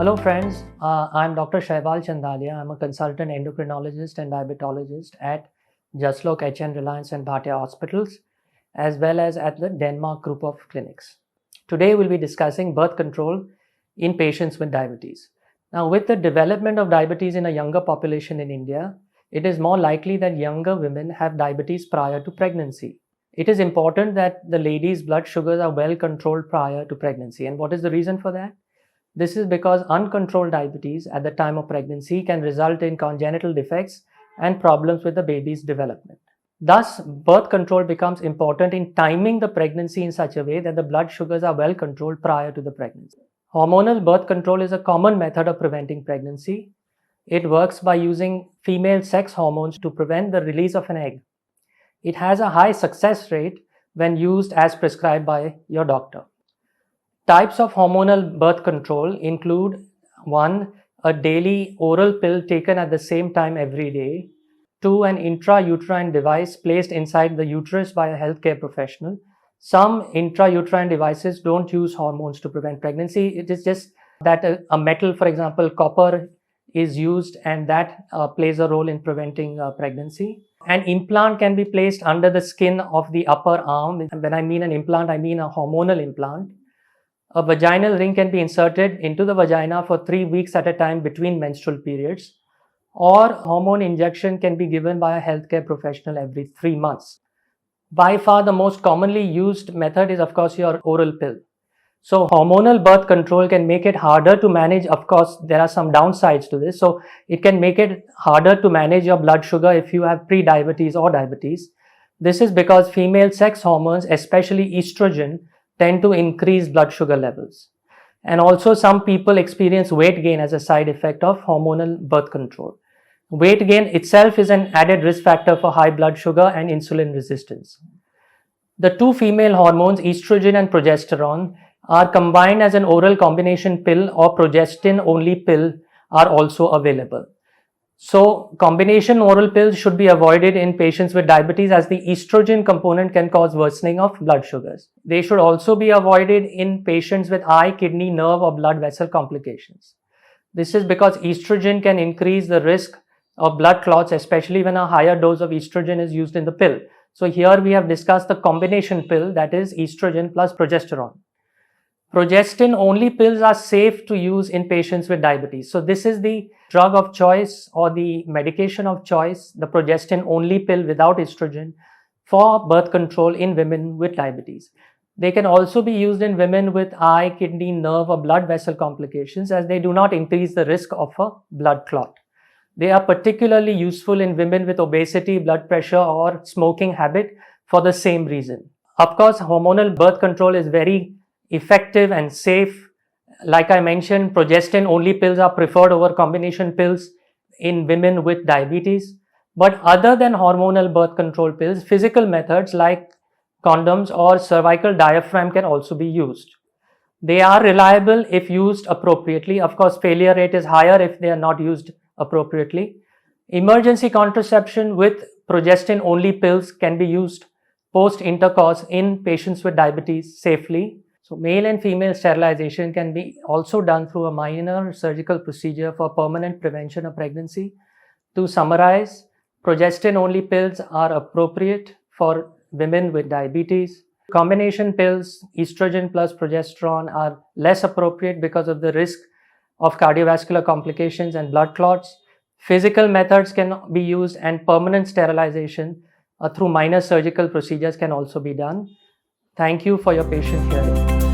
Hello friends, I'm Dr. Shaival Chandalia. I'm a consultant endocrinologist and diabetologist at Jaslok, HN Reliance and Bhatia Hospitals, as well as at the Denmark group of clinics. Today we'll be discussing birth control in patients with diabetes. Now, with the development of diabetes in a younger population in India, it is more likely that younger women have diabetes prior to pregnancy. It is important that the ladies' blood sugars are well controlled prior to pregnancy. And what is the reason for that? This is because uncontrolled diabetes at the time of pregnancy can result in congenital defects and problems with the baby's development. Thus, birth control becomes important in timing the pregnancy in such a way that the blood sugars are well controlled prior to the pregnancy. Hormonal birth control is a common method of preventing pregnancy. It works by using female sex hormones to prevent the release of an egg. It has a high success rate when used as prescribed by your doctor. Types of hormonal birth control include 1. A daily oral pill taken at the same time every day. 2. An intrauterine device placed inside the uterus by a healthcare professional. Some intrauterine devices don't use hormones to prevent pregnancy. It is just that a metal, for example, copper, is used and that plays a role in preventing pregnancy. An implant can be placed under the skin of the upper arm. When I mean an implant, I mean a hormonal implant. A vaginal ring can be inserted into the vagina for 3 weeks at a time between menstrual periods, or hormone injection can be given by a healthcare professional every 3 months. By far the most commonly used method is, of course, your oral pill. So hormonal birth control can make it harder to manage. Of course, there are some downsides to this. So it can make it harder to manage your blood sugar if you have pre-diabetes or diabetes. This is because female sex hormones, especially estrogen, tend to increase blood sugar levels. And also some people experience weight gain as a side effect of hormonal birth control. Weight gain itself is an added risk factor for high blood sugar and insulin resistance. The two female hormones, estrogen and progesterone, are combined as an oral combination pill, or progestin only pill are also available. So combination oral pills should be avoided in patients with diabetes, as the estrogen component can cause worsening of blood sugars. They should also be avoided in patients with eye, kidney, nerve or blood vessel complications. This is because estrogen can increase the risk of blood clots, especially when a higher dose of estrogen is used in the pill. So here we have discussed the combination pill, that is estrogen plus progesterone. Progestin only pills are safe to use in patients with diabetes. So this is the drug of choice or the medication of choice, the progestin only pill without estrogen, for birth control in women with diabetes. They can also be used in women with eye, kidney, nerve or blood vessel complications, as they do not increase the risk of a blood clot. They are particularly useful in women with obesity, blood pressure or smoking habit for the same reason. Of course, hormonal birth control is very effective and safe. Like I mentioned, progestin only pills are preferred over combination pills in women with diabetes. But other than hormonal birth control pills, physical methods like condoms or cervical diaphragm can also be used. They are reliable if used appropriately. Of course, failure rate is higher if they are not used appropriately. Emergency contraception with progestin only pills can be used post intercourse in patients with diabetes safely. So male and female sterilization can be also done through a minor surgical procedure for permanent prevention of pregnancy. To summarize, progestin only pills are appropriate for women with diabetes. Combination pills, estrogen plus progesterone, are less appropriate because of the risk of cardiovascular complications and blood clots. Physical methods can be used, and permanent sterilization through minor surgical procedures can also be done. Thank you for your patient hearing.